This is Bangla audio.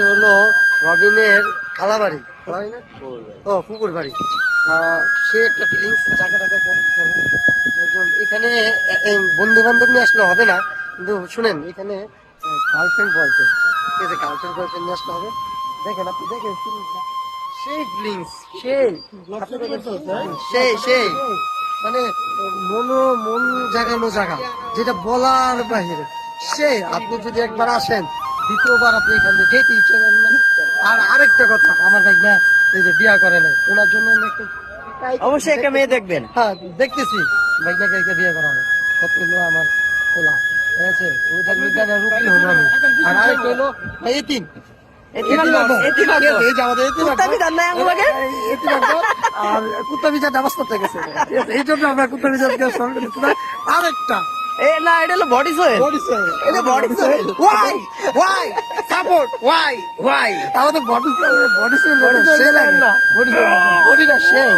হলো রবিনের খালাবাড়ি, ও পুকুর বাড়ি। সে একটা ফিলিংস, জায়গাটা দেখেন। এখানে বন্ধু বান্ধব নিয়ে আসলে হবে না, কিন্তু শুনেন এখানে গার্লফ্রেন্ড বয়ফ্রেন্ড, ঠিক আছে, গার্লফ্রেন্ড বয়ফ্রেন্ড নিয়ে আসলে হবে। দেখেন, আপনি দেখেন ফিলিংসটা, সেই ফিলিংস, সেই সেই সেই মানে মন জাগানো জায়গা, যেটা বলার বাহিরে। সে আপনি যদি একবার আসেন, দ্বিতীয়বার আপনি এখান থেকে যেতে ইচ্ছে করেন না। আর আরেকটা কথা, আমার ভাই না, এই যে বিয়া করে নাই, ওনার জন্য অবশ্যই একটা মেয়ে দেখবেন। হ্যাঁ দেখতেছি, ভাইনাকে বিয়ে করা হবে, সত্যি হলো আমার ওলা, ঠিক আছে, ওইটার মিজানের রুকি হলো আমি। আর আরেকটা হলো এতিম, আর কুত্তা বিচার নামাজ পড়তে গেছে, এই জন্য আমরা কুত্তা বিচার আরেকটা না, এটা হলো বডি সোয়েল। এটা body Soyel. Y support, Y আমাদের বডি বডি বডিটা সেই